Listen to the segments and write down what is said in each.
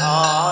Hare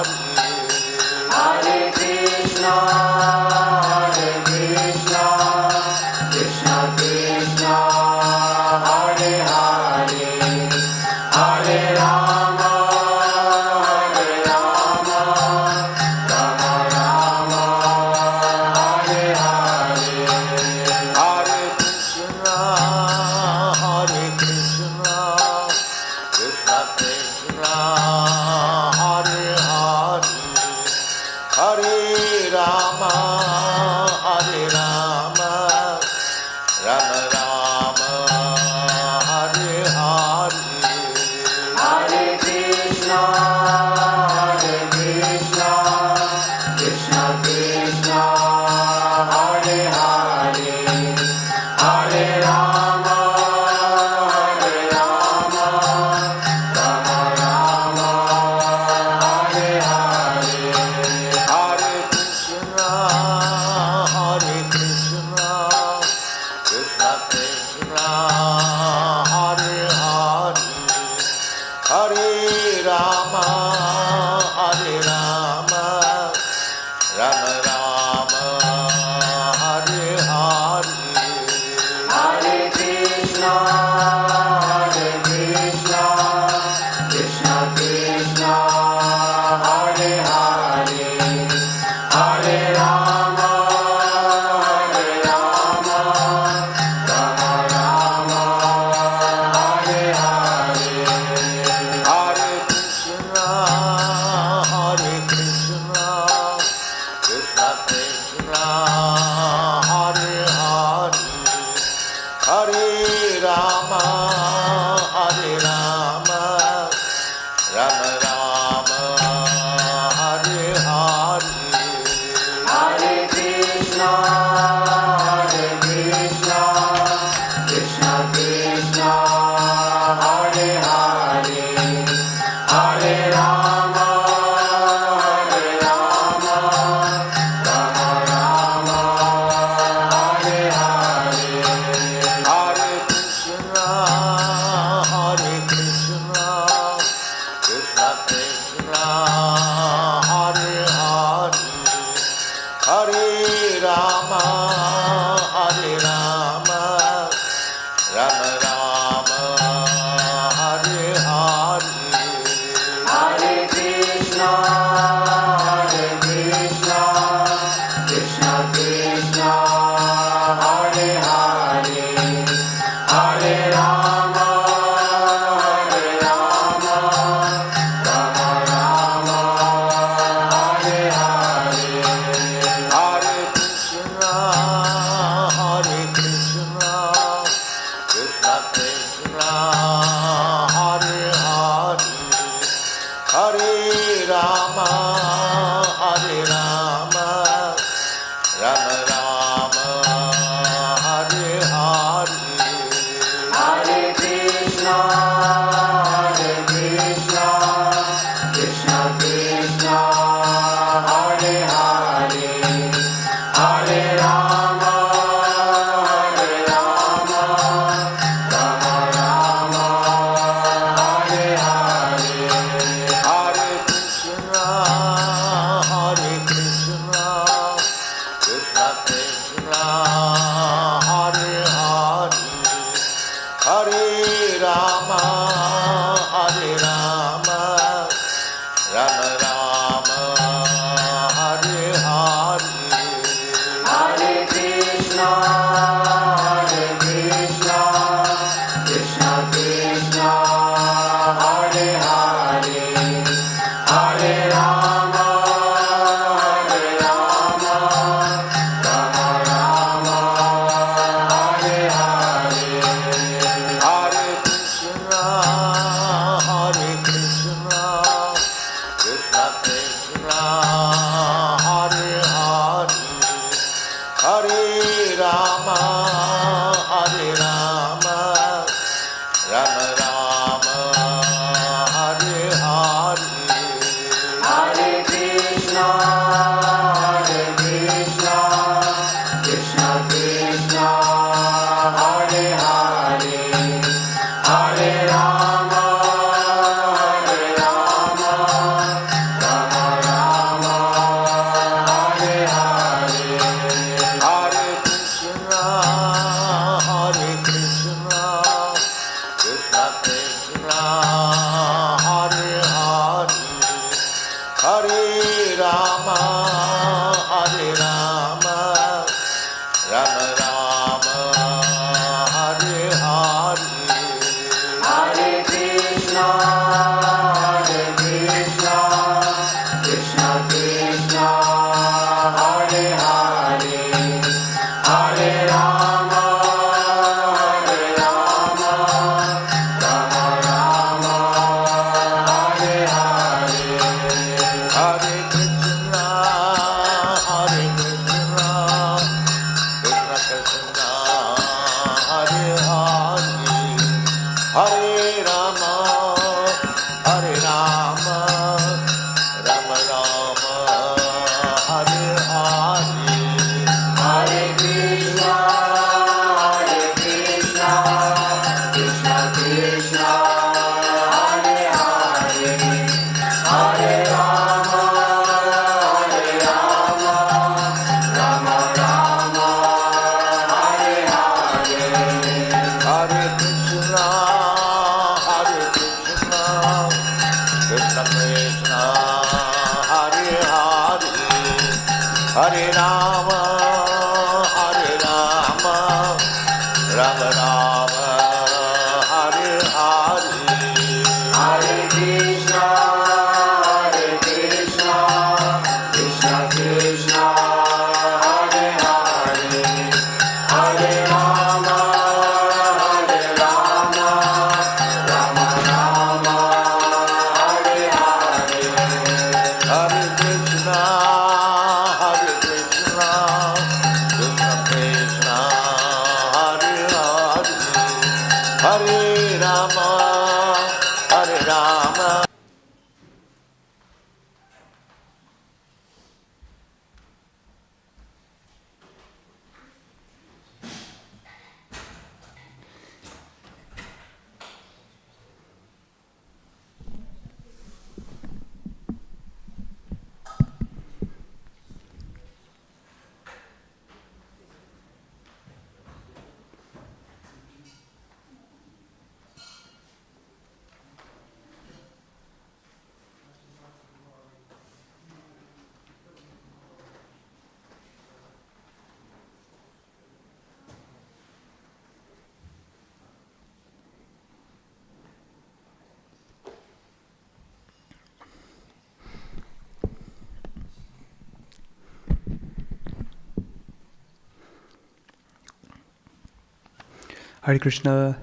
Hare Krishna.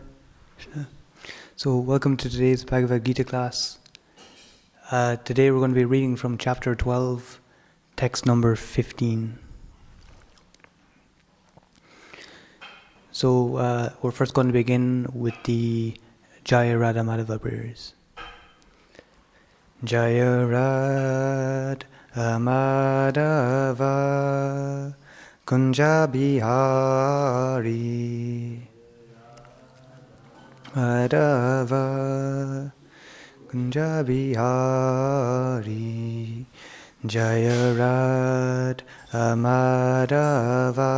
So welcome to today's Bhagavad Gita class. Today we're going to be reading from chapter 12, text number 15. So we're first going to begin with the Jaya Radha Madhava prayers. Jaya Radha Madhava Kunja Bihari Madhava Kunja Bihari Jaya Radha Madhava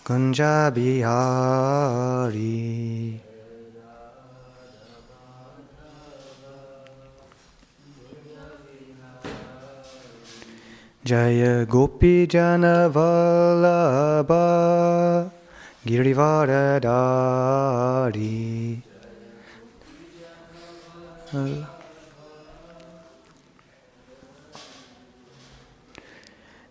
Kunja Bihari Jaya Gopi Jana Vallabha Girivaradari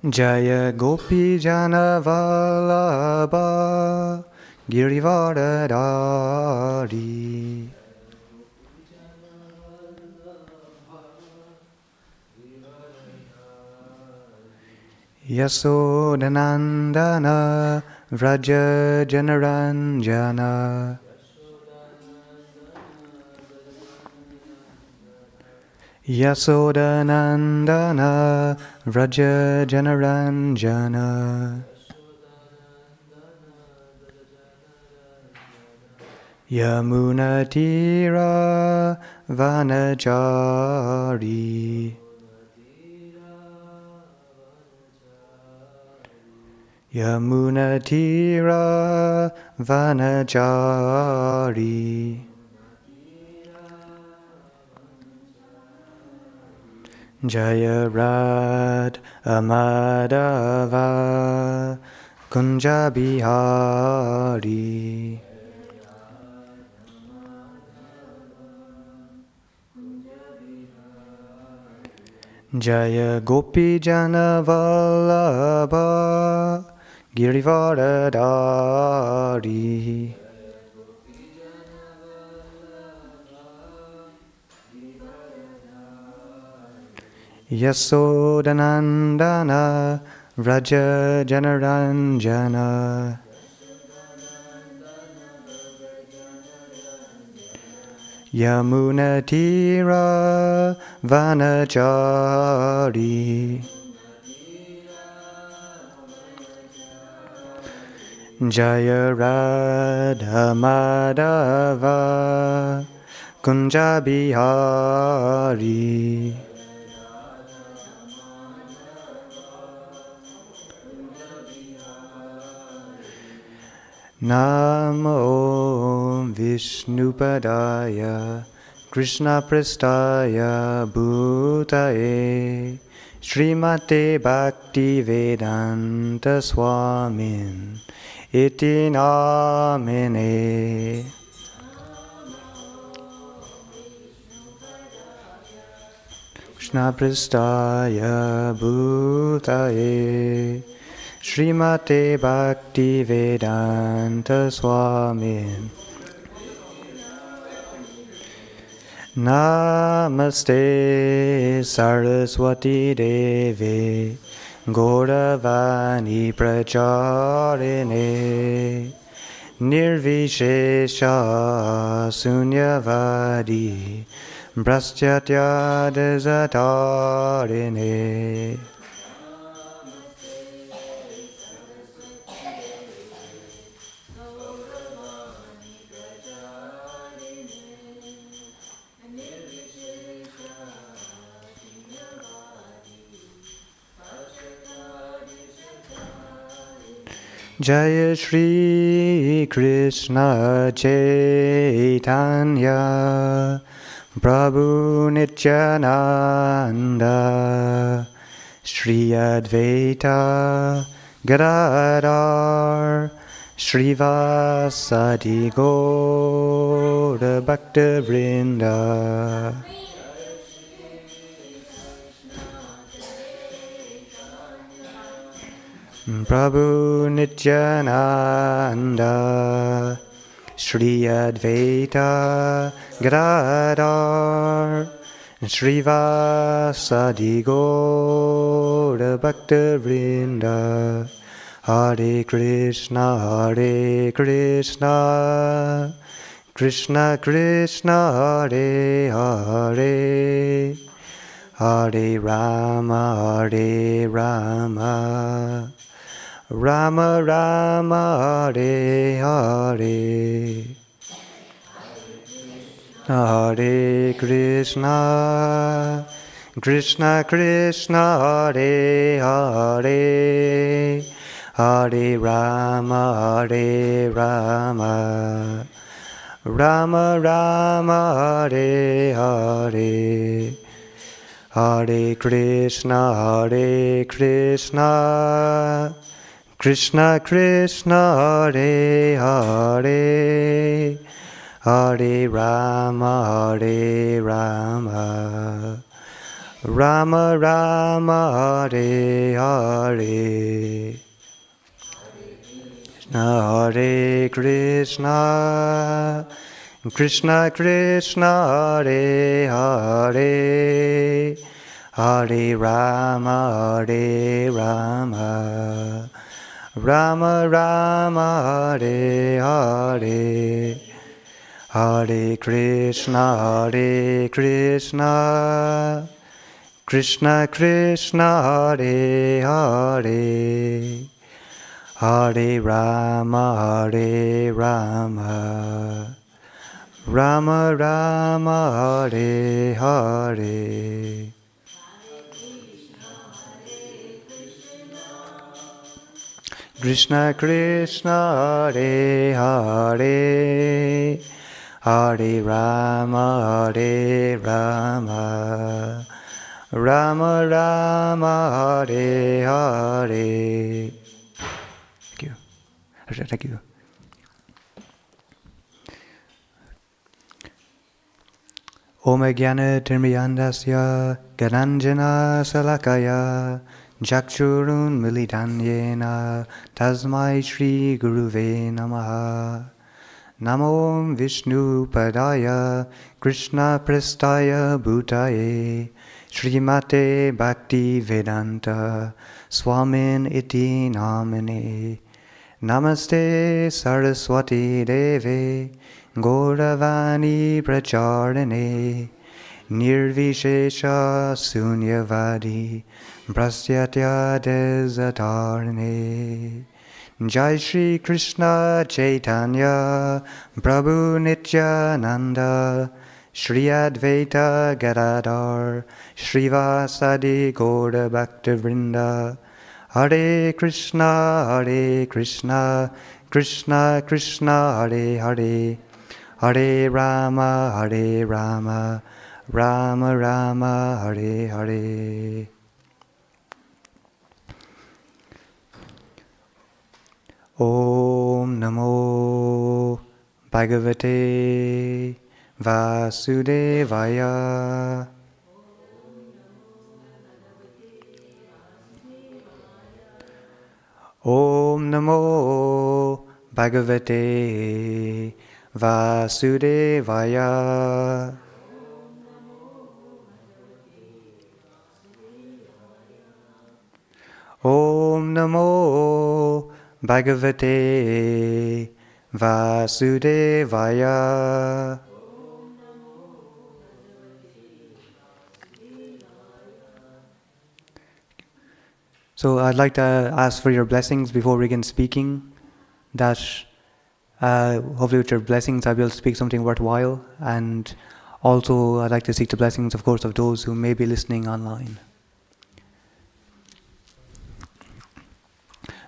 Jaya Gopi Jana Vallabha Girivaradari Yasodhanandana Vraja Janaranjana Yasodhanandana Vraja Janaranjana Yamunatira Vanachari Yamunatira Vanachari Jaya Radha Madhava Kunja Bihari Jaya Gopi Jana Vallabha Girivaradari Yasodhanandana Vraja Janaranjana Yamunatira Vanachari Jaya Radha Madhava Kunja Bihari Namo Vishnupadaya Krishna Prestaya Bhutaye Srimate Bhaktivedanta Swamin iti namine. Krishna Pristaya Bhutaye Srimate Bhaktivedanta Swami Namaste Saraswati Devi Gauravani Pracharine Nirvishesha Sunyavadi Brahmacharya Desatarine. Jaya Shri Krishna Chaitanya Prabhu Nityananda Shri Advaita Gadadhar Srivasadi Gaura Bhaktivinoda Prabhu Nityananda Shri Advaita Gadadhar Srivasadi Gaura Bhaktivinoda Hare Krishna Krishna Krishna Hare Hare Hare Rama Rama Rama Hare Hare Hare Krishna Krishna Krishna Hare Hare Hare Rama Rama Rama Hare Hare Hare Krishna Krishna Krishna Hare Hare Hare Rama Rama Rama Hare Hare Hare Krishna Krishna Krishna Hare Hare Hare Rama Rama Rama Hare Hare Hare Krishna Krishna Krishna Hare Hare Hare Rama Rama Rama Hare Hare Krishna Krishna Hare Hare Hare Rama Rama Rama Hare Hare. Thank you. Thank you. Om Jnana Tirmiyandasya Gananjana Salakaya Jakshurun Militanyena Tasmai Shri Guruve Namaha Namo Vishnu Padaya Krishna Prestaya Bhutaye Srimate Bhaktivedanta Swamin Iti Namine Namaste Saraswati Deve Gauravani Pracharane Nirvishesha Sunyavadi Prasyatya Desatarane Jai Shri Krishna Chaitanya Prabhu Nityananda Shri Advaita Gadadhar Srivasadi Gaura Bhaktivinoda Hare Krishna Krishna Krishna Hare Hare Hare Rama Rama Rama Hare Hare. Om Namo Bhagavate Vasudevaya. Om Namo Bhagavate Vasudevaya. Om Namo Bhagavate Vasudevaya. So I'd like to ask for your blessings before we begin speaking, that hopefully with your blessings I'll be able to speak something worthwhile, and also I'd like to seek the blessings, of course, of those who may be listening online.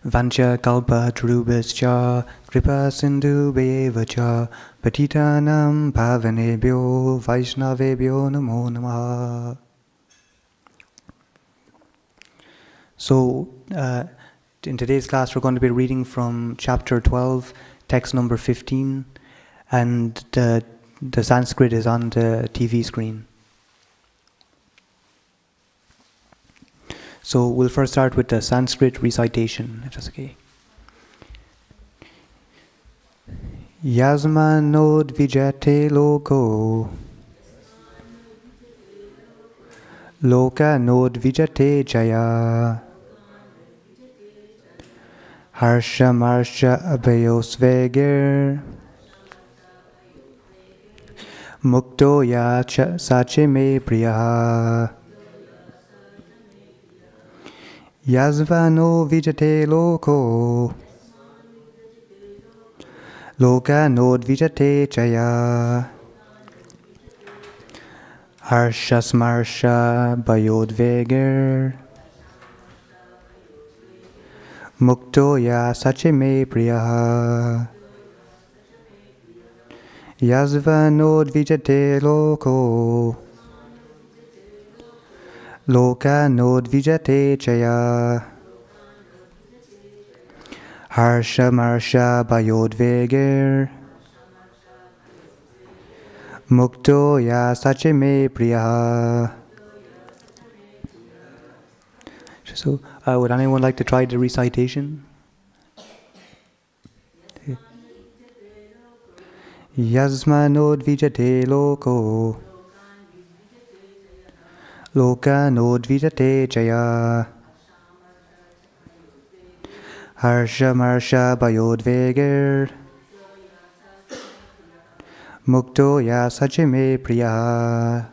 Vancha kalpa tarubhascha kripa sindhu bevacha patitanam pavanebhyo vaishnavebhyo namo namaha. So, in today's class, we're going to be reading from chapter 12, text number 15, and the Sanskrit is on the TV screen. So, we'll first start with the Sanskrit recitation, if that's okay. Yasmanod vijate loko Loka nod vijate jaya Harsha marsha abhayosveger Mukto ya sache me priya Yasvano vijate loko Loka nod vijate jaya Harsha smarsha bhayodveger Mukto ya sache me priya Yasvanod vijate loko Loka nod vijate chaya Harsha marsha bhayodveger Mukto ya sache me priya. So, would anyone like to try the recitation? Yasmanod vijate loko Loka nod vijate jaya Harsha marsha bhayodveger Mukto ya sache me priya.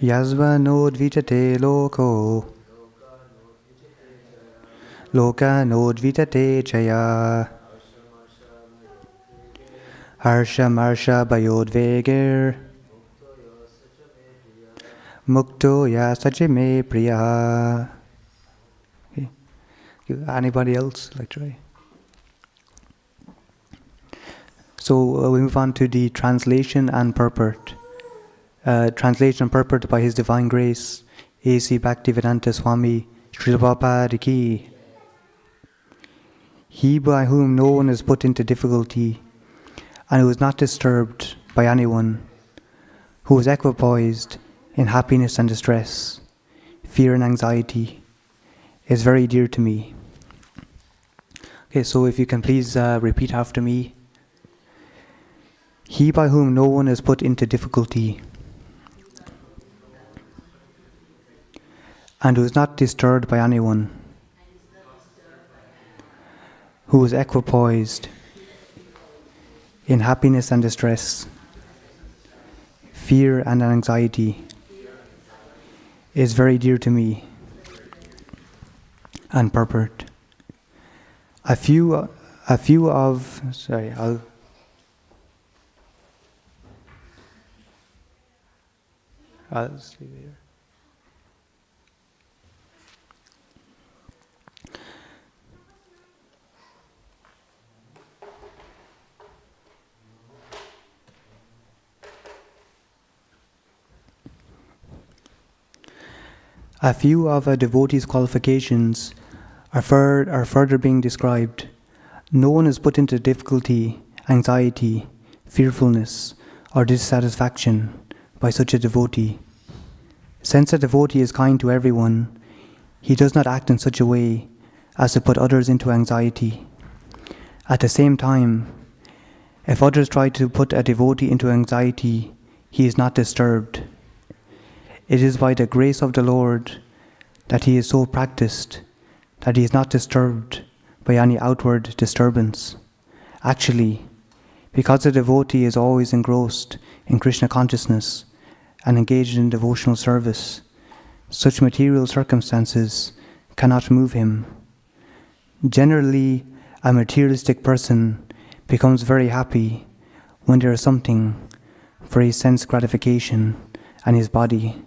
Yasmanod vijate loko Loka nod vijate jaya Harsha marsha bhayodveger Mukto ya sache me priya. Okay. Anybody else like to try? So we move on to the translation and purport. Translation and purport by His Divine Grace, A.C. Bhaktivedanta Swami, Srila Prabhupada Ki. He by whom no one is put into difficulty, and who is not disturbed by anyone, who is equipoised in happiness and distress, fear and anxiety, is very dear to me. Okay, so if you can please repeat after me. He by whom no one is put into difficulty, and who is not disturbed by anyone, who is equipoised in happiness and distress, fear and anxiety, is very dear to me. And purport. A few of I'll just leave it here. A few of a devotee's qualifications are further being described. No one is put into difficulty, anxiety, fearfulness, or dissatisfaction by such a devotee. Since a devotee is kind to everyone, he does not act in such a way as to put others into anxiety. At the same time, if others try to put a devotee into anxiety, he is not disturbed. It is by the grace of the Lord that he is so practiced that he is not disturbed by any outward disturbance. Actually, because the devotee is always engrossed in Krishna consciousness and engaged in devotional service, such material circumstances cannot move him. Generally, a materialistic person becomes very happy when there is something for his sense gratification and his body.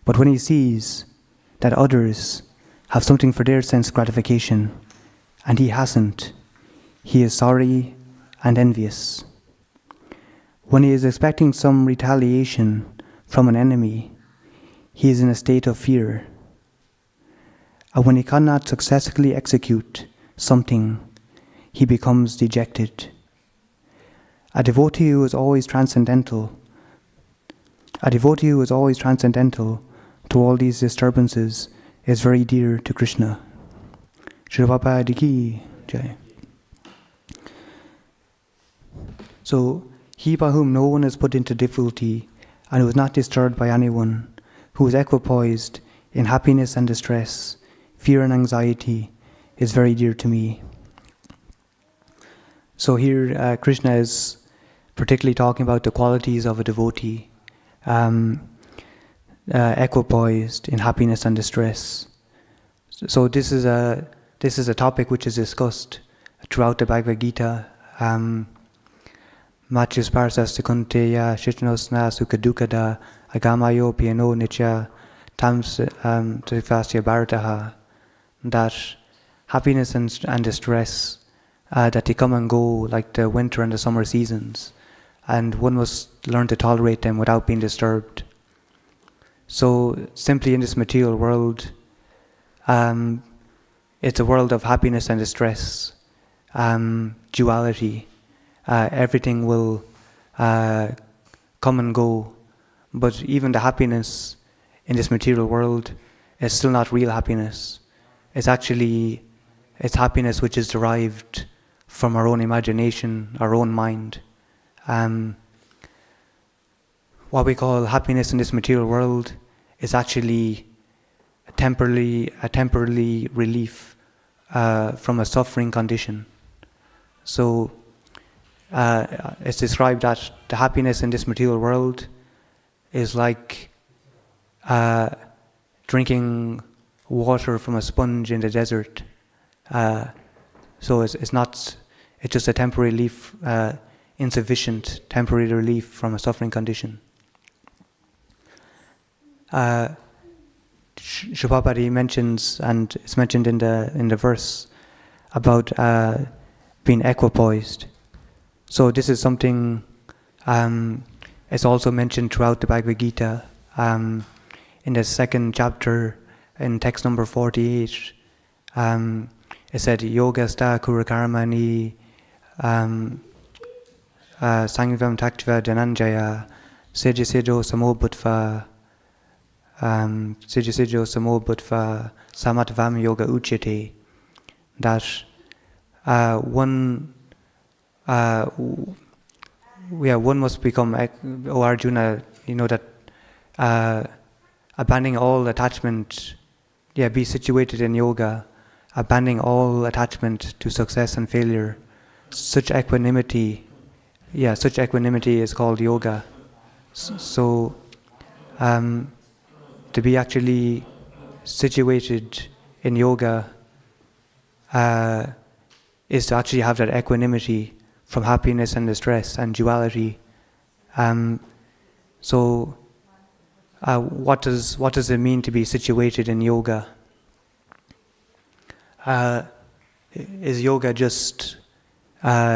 But when he sees that others have something for their sense gratification and he hasn't, he is sorry and envious. When he is expecting some retaliation from an enemy, he is in a state of fear. And when he cannot successfully execute something, he becomes dejected. A devotee who is always transcendental to all these disturbances is very dear to Krishna. Srila Prabhupada ki jai. So, he by whom no one is put into difficulty and who is not disturbed by anyone, who is equipoised in happiness and distress, fear and anxiety, is very dear to me. So here Krishna is particularly talking about the qualities of a devotee, equipoised in happiness and distress. So this is a topic which is discussed throughout the Bhagavad Gita. Machis parsas kunteya shishnosna sukadukada agamayo piano nicha tams trifasya bharataha, that happiness and distress, that they come and go like the winter and the summer seasons, and one must learn to tolerate them without being disturbed. So simply in this material world, it's a world of happiness and distress, duality. Everything will come and go, but even the happiness in this material world is still not real happiness. It's happiness which is derived from our own imagination, our own mind. What we call happiness in this material world is actually a temporary relief from a suffering condition. So it's described that the happiness in this material world is like drinking water from a sponge in the desert. So it's just a temporary relief, insufficient temporary relief from a suffering condition. Shubhapari mentions, and it's mentioned in the verse about being equipoised. So this is something. It's also mentioned throughout the Bhagavad Gita, in the second chapter, in text number 48. It said, Yogasta Kurakarmani Sangvam Taktva Dhananjaya Sejasijo Samobhutva Samatvam Yoga Uchyate. That one must become, O Arjuna, that abandoning all attachment, be situated in yoga, abandoning all attachment to success and failure. Such equanimity is called yoga. So, to be actually situated in yoga is to actually have that equanimity from happiness and distress and duality. So, what does it mean to be situated in yoga? Is yoga just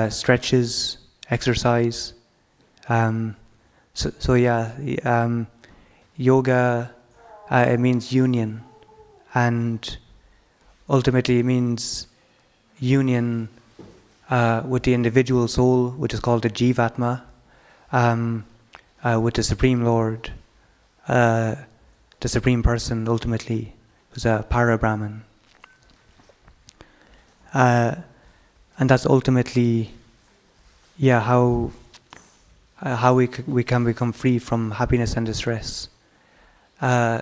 stretches, exercise? Yoga it means union, and ultimately it means union with the individual soul, which is called the Jivatma, with the Supreme Lord, the Supreme Person, ultimately, who's a Para-Brahman. And that's ultimately, how we can become free from happiness and distress. I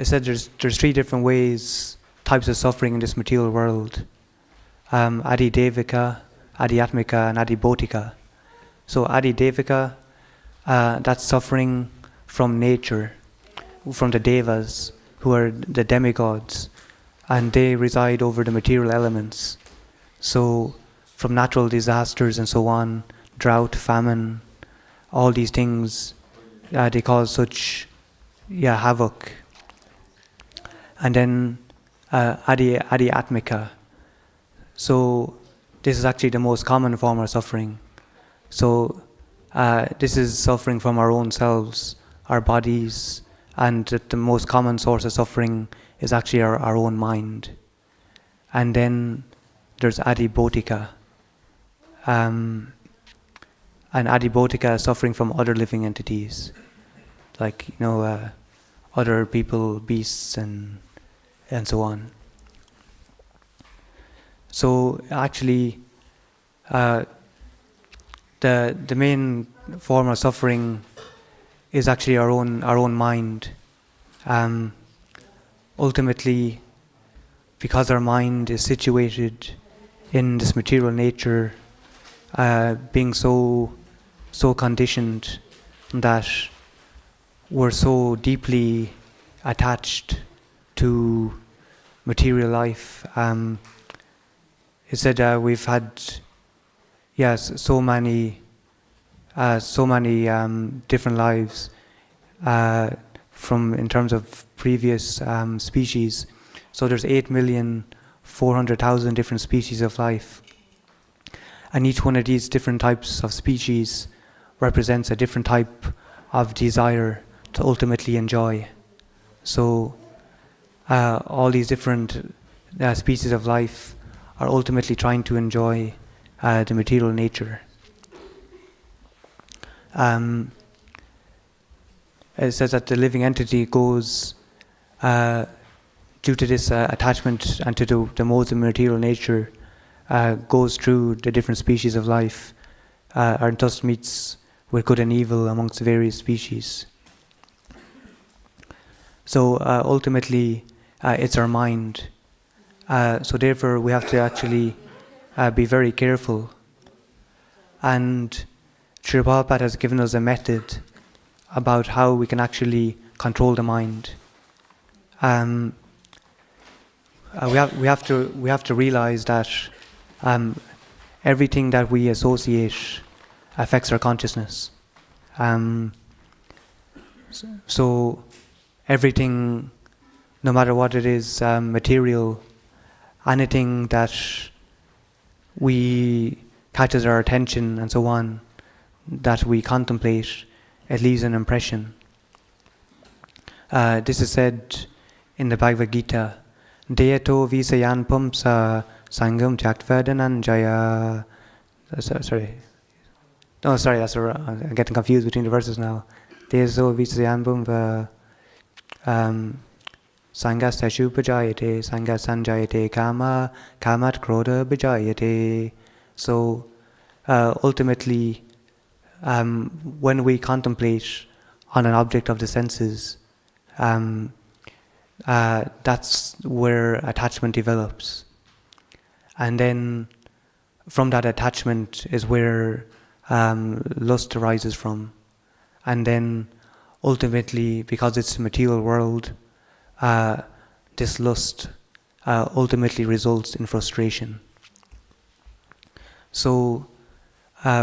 said there's three different types of suffering in this material world. Adi Devika, Adi Atmika, and Adi Bhotika. So Adi Devika, that's suffering from nature, from the Devas, who are the demigods, and they reside over the material elements. So from natural disasters and so on, drought, famine, all these things, they cause such havoc. And then Adi Atmika. So this is actually the most common form of suffering. So this is suffering from our own selves, our bodies, and the most common source of suffering is actually our own mind. And then there's Adi Bhotika. And Adi Bhotika is suffering from other living entities, like other people, beasts, and so on. So actually, the main form of suffering is actually our own mind. Ultimately, because our mind is situated in this material nature, being so conditioned that we're so deeply attached to material life. It said we've had so many different lives from in terms of previous species. So there's 8,400,000 different species of life, and each one of these different types of species represents a different type of desire to ultimately enjoy. So all these different species of life are ultimately trying to enjoy the material nature. It says that the living entity goes, due to this attachment and to the modes of material nature, goes through the different species of life, and thus meets with good and evil amongst various species. So ultimately, it's our mind. So therefore, we have to actually be very careful. And Srila Prabhupada has given us a method about how we can actually control the mind. We have to realize that everything that we associate affects our consciousness. So everything, no matter what it is, material, anything that we catches our attention and so on, that we contemplate, it leaves an impression. This is said in the Bhagavad Gita, Deyato visayan pumsa sangam tyaktvadananjaya. Sorry, that's I'm getting confused between the verses now. Deyato visayan pumsa sangas tashu bhajayate, sangas sanjayate kama, kamat krodha bhajayate. So ultimately, when we contemplate on an object of the senses, that's where attachment develops. And then from that attachment is where lust arises from. And then ultimately, because it's a material world, this lust ultimately results in frustration. So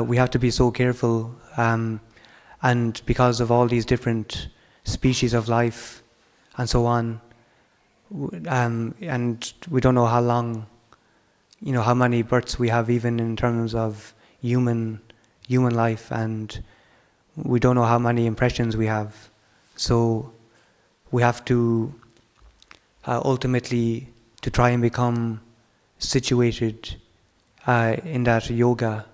we have to be so careful, and because of all these different species of life and so on, and we don't know how long, how many births we have even in terms of human life, and we don't know how many impressions we have. So we have to ultimately to try and become situated in that yoga,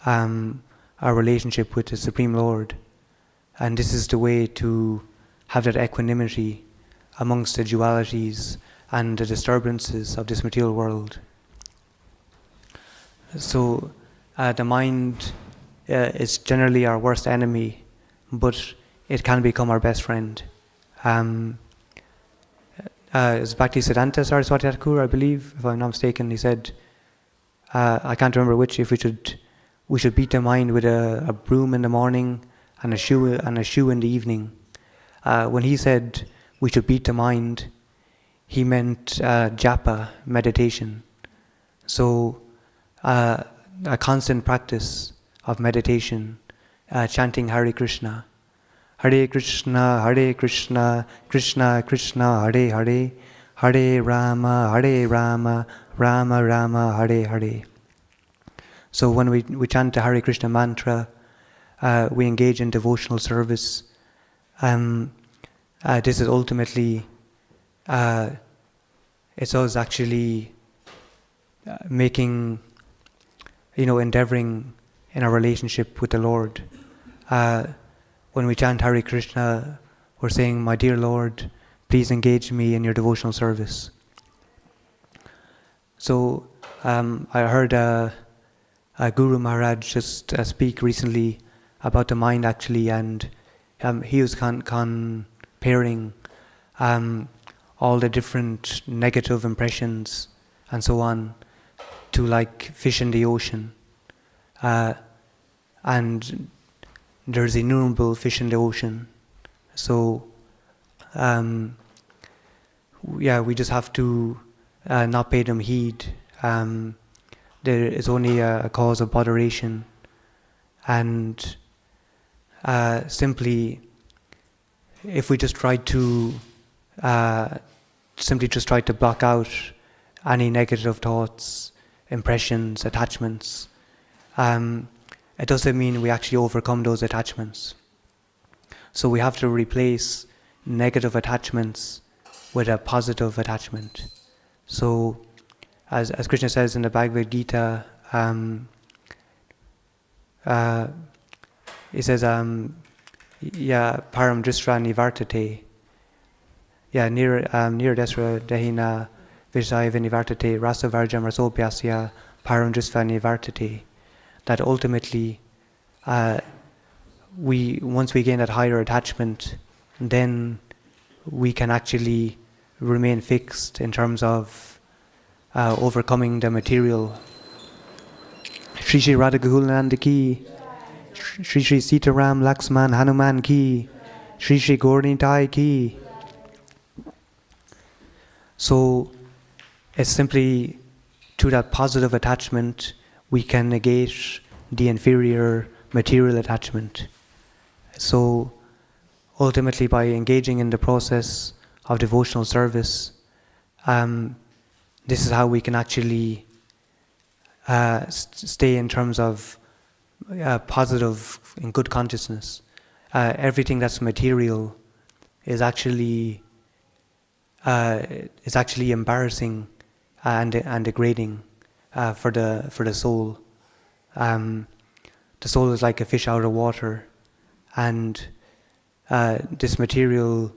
our relationship with the Supreme Lord. And this is the way to have that equanimity amongst the dualities and the disturbances of this material world. So the mind is generally our worst enemy, but it can become our best friend. It's Bhaktivedanta Saraswati Thakur, I believe, if I'm not mistaken, he said, I can't remember which, if we should beat the mind with a broom in the morning and a shoe in the evening. When he said we should beat the mind, he meant japa, meditation. So a constant practice of meditation, chanting Hare Krishna, Krishna, Krishna Krishna, Hare Hare, Hare Rama, Rama Rama, Hare Hare. So when we chant the Hare Krishna mantra, we engage in devotional service. This is ultimately, it's us actually making, endeavoring in our relationship with the Lord. When we chant Hare Krishna, we're saying, my dear Lord, please engage me in your devotional service. So I heard Guru Maharaj just speak recently about the mind actually, and he was comparing all the different negative impressions and so on to like fish in the ocean. And there's innumerable fish in the ocean. So we just have to not pay them heed. There is only a cause of botheration, and simply, if we just try to block out any negative thoughts, impressions, attachments, it doesn't mean we actually overcome those attachments. So we have to replace negative attachments with a positive attachment. So, as Krishna says in the Bhagavad Gita, he says, param dristra nivartate. Near desra dehina vishaya nivartate rasa varjam rasopyasya param dristra nivartate. That ultimately, once we gain that higher attachment, then we can actually remain fixed in terms of overcoming the material. Shri Shri Radha Gahulananda ki, Shri Shri Sitaram Laxman Hanuman ki, Shri Shri Gauranitai ki. So it's simply through that positive attachment we can negate the inferior material attachment. So ultimately, by engaging in the process of devotional service, this is how we can actually stay in terms of positive and good consciousness. Everything that's material is actually embarrassing and degrading for the soul. The soul is like a fish out of water, and this material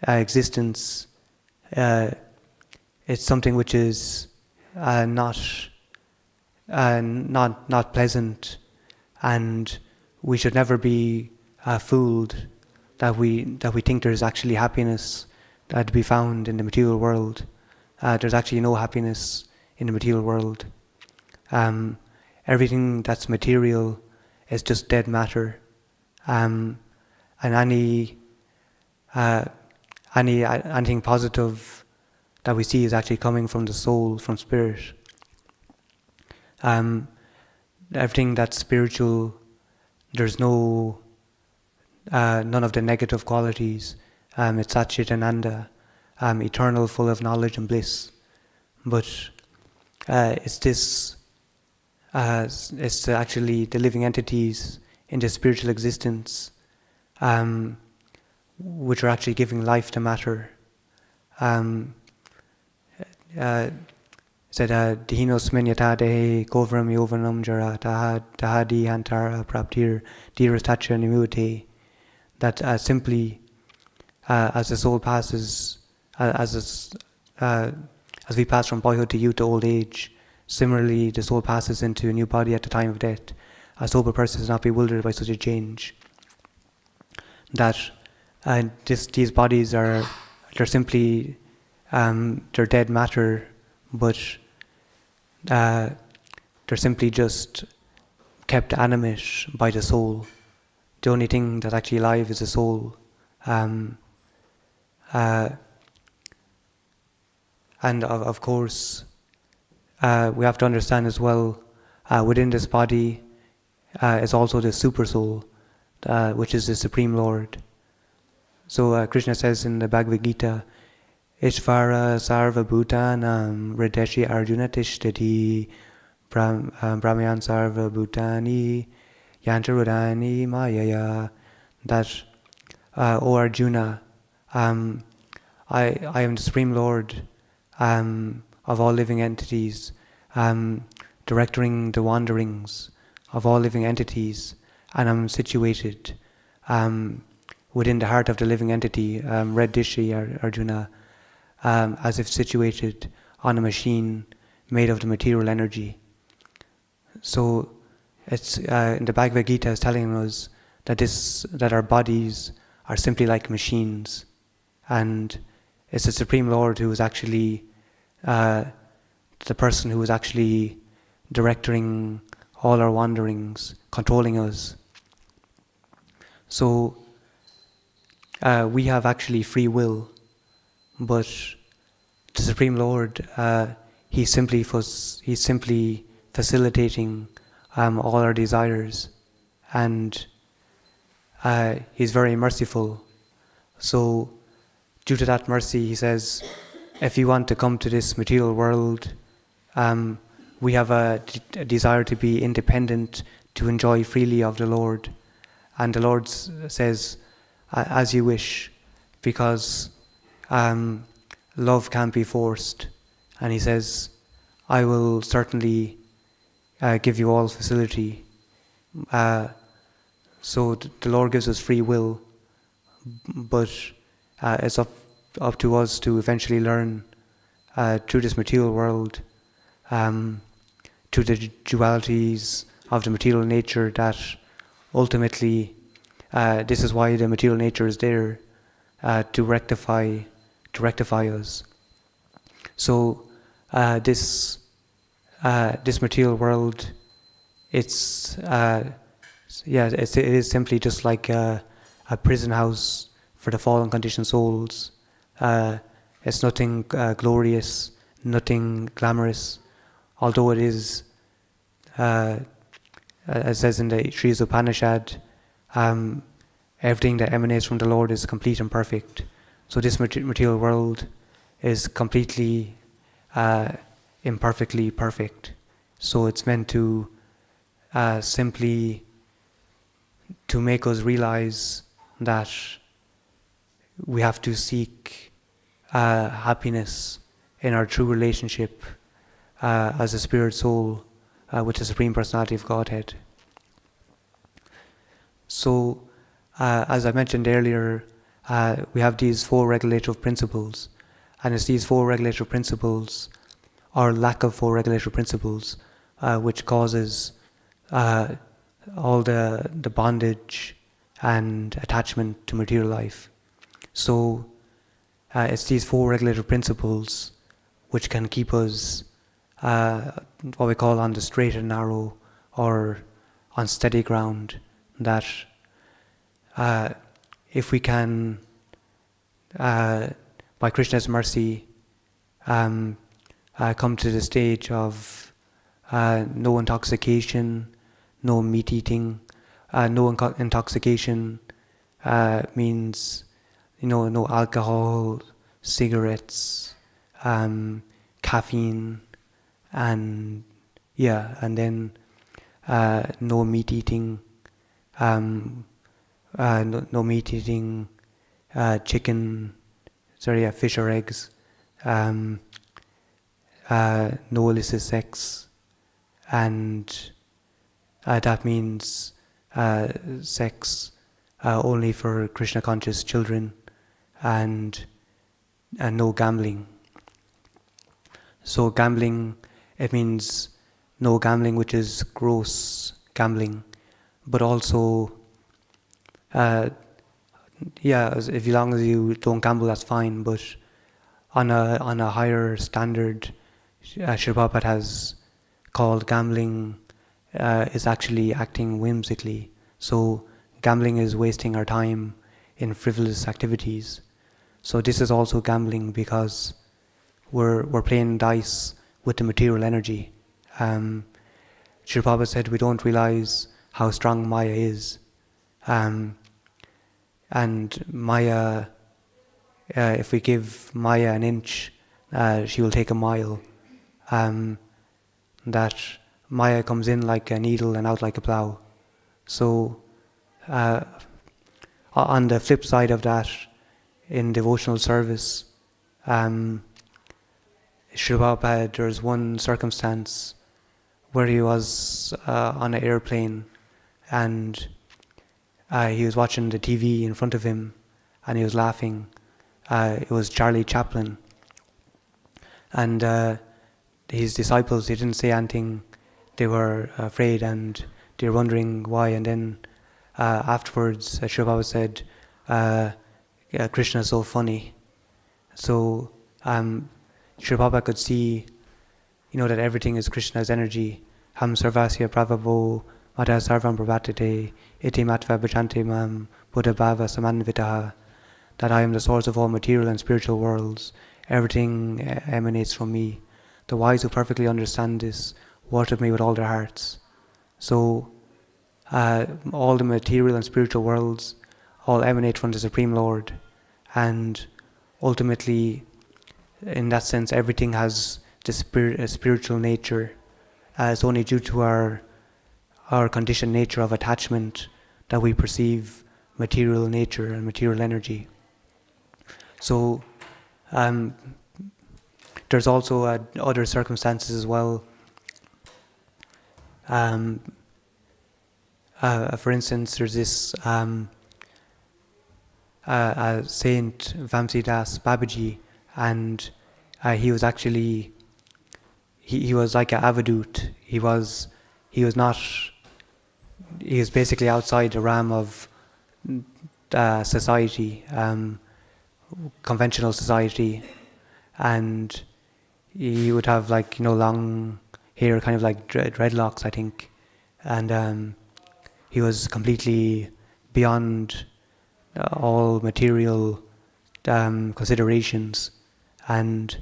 existence, it's something which is not pleasant, and we should never be fooled that we think there's actually happiness to be found in the material world. There's actually no happiness in the material world. Everything that's material is just dead matter, and anything positive that we see is actually coming from the soul, from spirit. Everything that's spiritual, there's none of the negative qualities. It's Satchitananda, eternal, full of knowledge and bliss. But it's actually the living entities in the spiritual existence, which are actually giving life to matter. Said Dihinos Minyata de Govram Yovanam Jara Tahadi Hantara Praptir Dirastacha Nimute, that simply as the soul passes, as we pass from boyhood to youth to old age, similarly the soul passes into a new body at the time of death. A sober person is not bewildered by such a change. That these bodies they're simply they're dead matter, but they're simply just kept animate by the soul. The only thing that's actually alive is the soul. And of course, we have to understand as well, within this body is also the super soul, which is the Supreme Lord. So Krishna says in the Bhagavad Gita, Ishvara sarva bhutanam rideshi arjuna tishtati brahmayan sarva bhutani yantarudani mayaya. That, O Arjuna, I am the Supreme Lord of all living entities, directing the wanderings of all living entities, and I'm situated within the heart of the living entity, Red Dishi Arjuna, as if situated on a machine made of the material energy. So it's in the Bhagavad Gita is telling us that our bodies are simply like machines, and it's the Supreme Lord who is actually the person who is actually directing all our wanderings, controlling us. So we have actually free will, but the Supreme Lord, he's simply facilitating all our desires, and he's very merciful. So due to that mercy, he says, if you want to come to this material world, we have a desire to be independent, to enjoy freely of the Lord. And the Lord says, as you wish, because love can't be forced. And he says, I will certainly give you all facility. So the Lord gives us free will, but it's up to us to eventually learn through this material world, to the dualities of the material nature, that ultimately this is why the material nature is there, to rectify us. So this material world, it is simply just like a prison house for the fallen conditioned souls. It's nothing glorious, nothing glamorous, although it is, as it says in the Sri Upanishad, everything that emanates from the Lord is complete and perfect. So this material world is completely imperfectly perfect. So it's meant to simply to make us realize that we have to seek happiness in our true relationship as a spirit soul with the Supreme Personality of Godhead. So, as I mentioned earlier, we have these four regulative principles, and it's these four regulative principles, or lack of four regulative principles, which causes all the bondage and attachment to material life. So it's these four regulative principles which can keep us what we call on the straight and narrow, or on steady ground, that if we can, by Krishna's mercy, come to the stage of no intoxication, no meat eating. No intoxication means, no alcohol, cigarettes, caffeine, and then no meat eating. No meat eating fish or eggs, no illicit sex, and that means sex only for Krishna conscious children, and no gambling. So gambling, it means no gambling, which is gross gambling, but also, as long as you don't gamble, that's fine. But on a higher standard, Srila Prabhupada has called gambling is actually acting whimsically. So gambling is wasting our time in frivolous activities. So this is also gambling because we're playing dice with the material energy. Srila Prabhupada said we don't realize how strong Maya is. And Maya, if we give Maya an inch, she will take a mile. That Maya comes in like a needle and out like a plow. So on the flip side of that, in devotional service, Srila Prabhupada, there's one circumstance where he was on an airplane, and he was watching the TV in front of him, and he was laughing. It was Charlie Chaplin, and his disciples, they didn't say anything. They were afraid, and they were wondering why. And then afterwards, Srila Prabhupada said, Krishna is so funny. So Srila Prabhupada could see, that everything is Krishna's energy. Ham sarvasya pravabo mata sarvam prabhatate iti matva bhajante mam buddha bhava samanvitaha. That I am the source of all material and spiritual worlds. Everything emanates from me. The wise who perfectly understand this worship me with all their hearts. So all the material and spiritual worlds all emanate from the Supreme Lord, and ultimately, in that sense, everything has the spiritual nature. It's only due to our conditioned nature of attachment that we perceive material nature and material energy. So there's also other circumstances as well. For instance, there's this Saint Vamsidas Babaji, and he was actually he was like an avadut. He was basically outside the realm of society, conventional society, and he would have long hair, kind of like dreadlocks, I think, and he was completely beyond all material considerations, and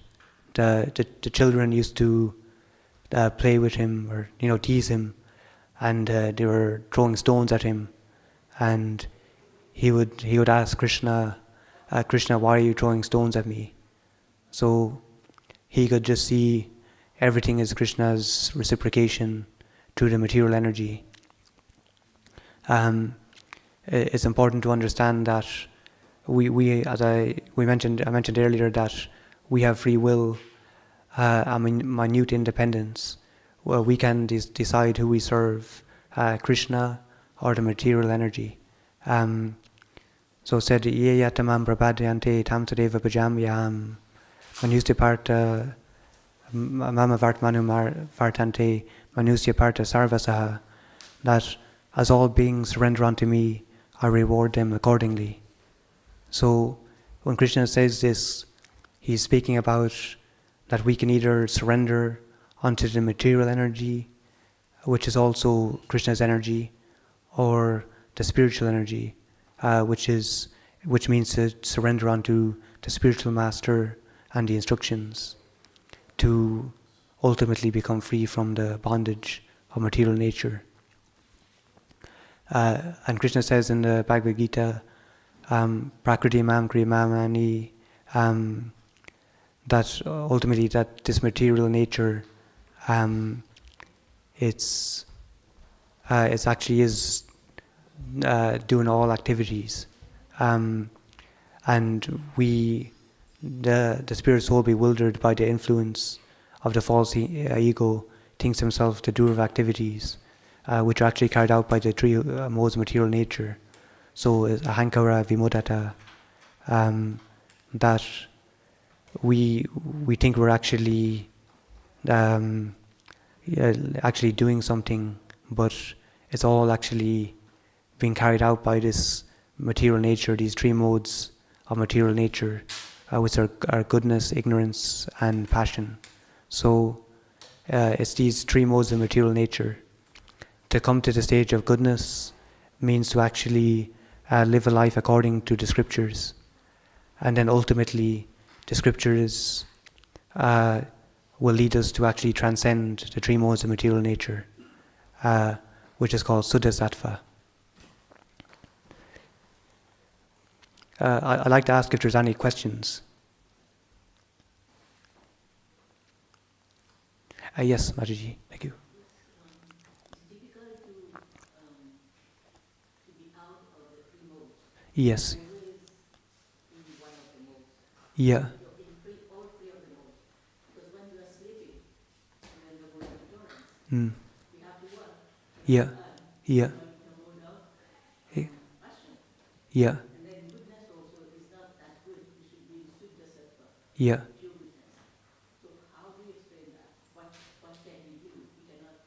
the children used to play with him, or tease him, and they were throwing stones at him, and he would ask Krishna, Krishna, why are you throwing stones at me? So he could just see everything as Krishna's reciprocation to the material energy. It's important to understand that I mentioned earlier that we have free will, minute independence, where we can decide who we serve, Krishna or the material energy. So said, ye yatamam prabhadyante tam tadeva bhajamyam manusya parta mama vartmanu vartante manusya parta sarvasaha, that as all beings surrender unto me, I reward them accordingly. So when Krishna says this, he's speaking about that we can either surrender unto the material energy, which is also Krishna's energy, or the spiritual energy, which means to surrender unto the spiritual master and the instructions, to ultimately become free from the bondage of material nature. And Krishna says in the Bhagavad Gita, Prakriti mam kriyamani, that ultimately that this material nature, it's actually is doing all activities, and and the spirit soul, bewildered by the influence of the false ego, thinks himself the doer of activities, which are actually carried out by the three modes of material nature. So ahankara, vimudata, that we think we're actually actually doing something, but it's all actually being carried out by this material nature, these three modes of material nature, which are goodness, ignorance, and passion. So it's these three modes of material nature. To come to the stage of goodness means to actually live a life according to the scriptures, and then ultimately the scriptures will lead us to actually transcend the three modes of material nature, which is called Suddha Sattva. I'd like to ask if there's any questions. Yes, Majuji, thank you. It's difficult to be out of the three modes. Yes. Always in one of the modes. Yeah. All three of the modes. Because when you are sleeping, and then the mode of ignorance, we have to work. Yeah. Yeah. The mode of passion. Yeah. And then goodness also is not that good. We should be Suddha Sattva. Yeah. Pure goodness. So how do you explain that? What can we do? We cannot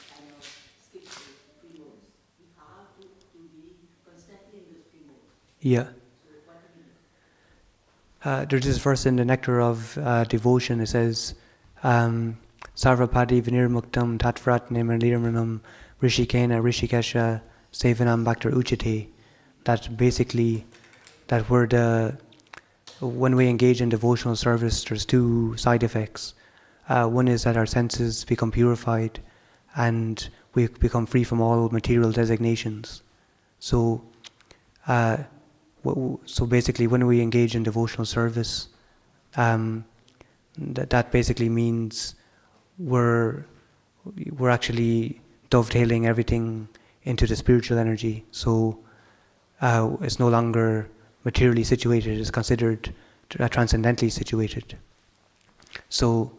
kind of skip those three modes. We have to be constantly in those three modes. Yeah. So what do we do? There's this verse in the Nectar of Devotion. It says, Sarvapadi vinirmuktam tatvrat nemanirmanam rishikena rishikesha sevanam bhaktar uchate. That basically, that when we engage in devotional service, there's two side effects. One is that our senses become purified and we become free from all material designations. So basically, when we engage in devotional service, that basically means we're actually dovetailing everything into the spiritual energy. So it's no longer materially situated; it's considered transcendentally situated. So,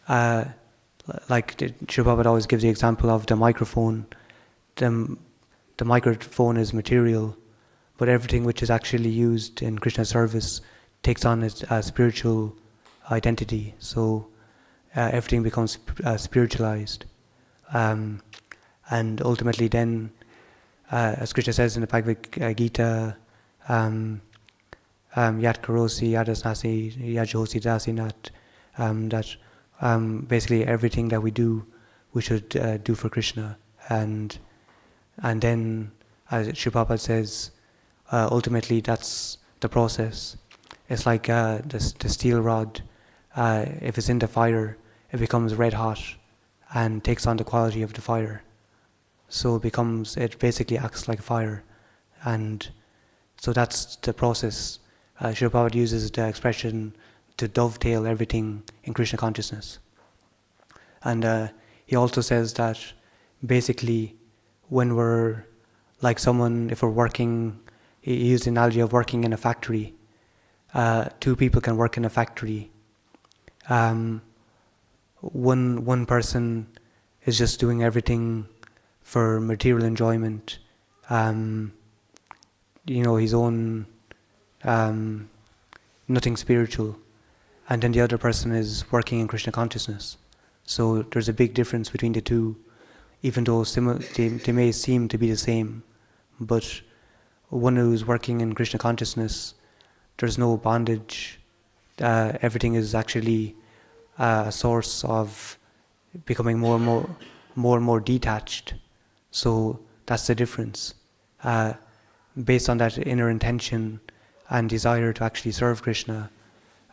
like Sri Prabhupada always gives the example of the microphone. The microphone is material, but everything which is actually used in Krishna service takes on a spiritual identity. So everything becomes spiritualized, and ultimately then, as Krishna says in the Bhagavad Gita, Yat karosi yadasnasi yajosi dasinat, that basically everything that we do, we should do for Krishna, and then, as Sri Prabhupada says, ultimately that's the process. It's like the steel rod. If it's in the fire, it becomes red hot and takes on the quality of the fire. So it basically acts like fire, and so that's the process. Sri Prabhupada uses the expression to dovetail everything in Krishna consciousness. And he also says that basically when we're like someone, if we're working, he used the analogy of working in a factory. Two people can work in a factory. One person is just doing everything for material enjoyment, his own, nothing spiritual, and then the other person is working in Krishna consciousness. So there's a big difference between the two, even though they may seem to be the same, but one who's working in Krishna consciousness, there's no bondage. Everything is actually a source of becoming more and more detached. So that's the difference. Based on that inner intention and desire to actually serve Krishna,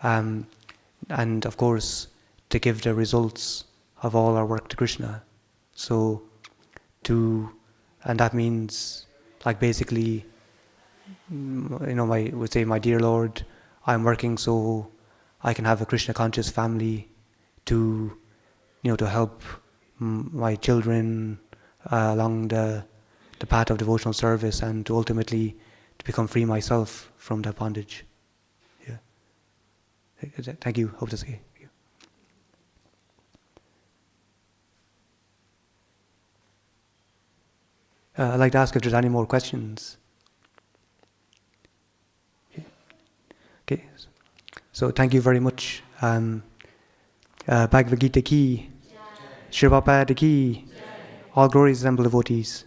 and of course to give the results of all our work to Krishna. So and that means, like, basically, would say, my dear Lord, I'm working so I can have a Krishna conscious family, to help my children along the path of devotional service, and to ultimately to become free myself from that bondage. Yeah. Thank you. Hope that's okay. I'd like to ask if there's any more questions. Okay. So thank you very much. Bhagavad Gita ki, Srila Prabhupada ki, all glories assembled devotees.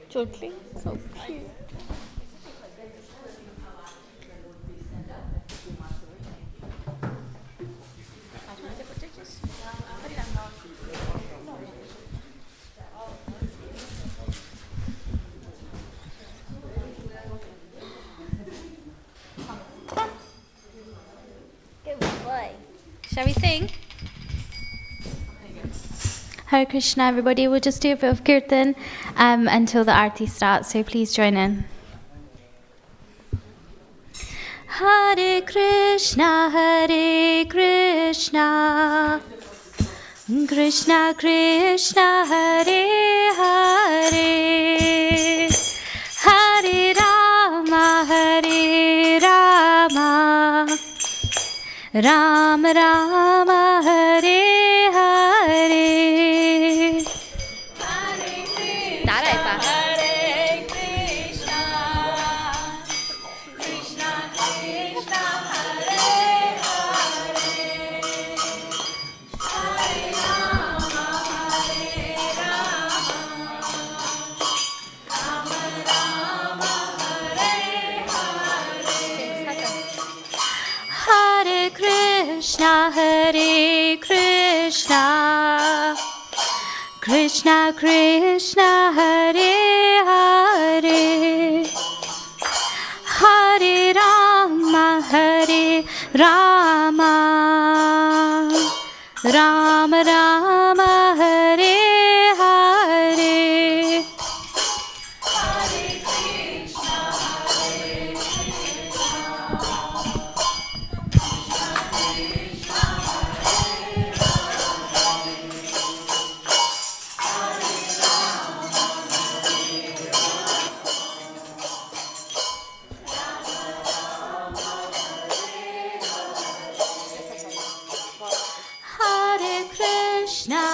Totally. So cute. Good boy. Shall we sing? Hare Krishna, everybody. We'll just do a bit of kirtan until the arti starts, so please join in. Hare Krishna, Krishna Krishna, Hare Hare, Hare Rama, Rama Rama, Hare Hare. Hare Krishna, Krishna Krishna, Hare Hare, Hare Rama, Rama Rama, Hare Hare. Krishna,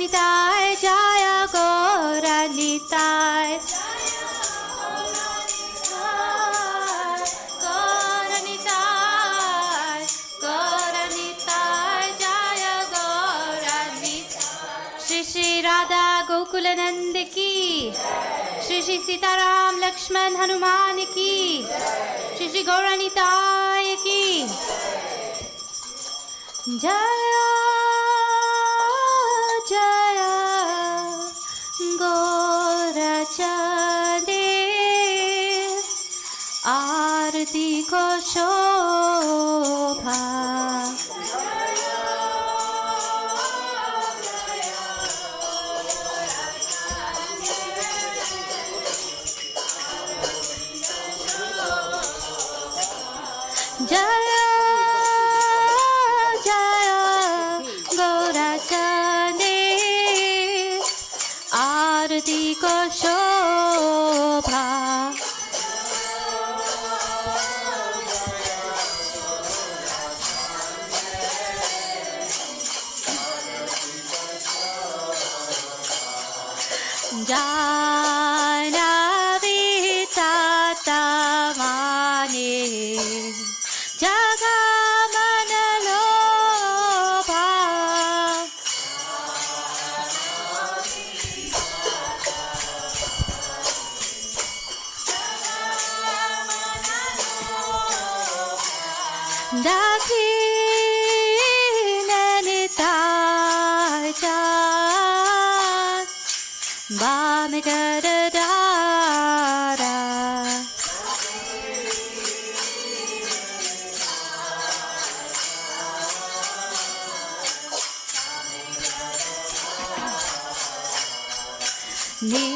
Nitai, Jaya Gora Nitai. Gora Nitai, Gora Nitai, Jaya Gora Nitai. Shri Shri Radha Gokulanand ki, Shri Shri Sitaram Lakshman Hanuman ki, Shri Shri Gora Nitai ki. Jaya Jaya Gora Chande, Arti ko shobha. Jaya Jaya Gora Chande, Arti ko shobha. Janavi tatamane, Jagamanalobha. Dakinanitai chan, Bamigadadara. Ni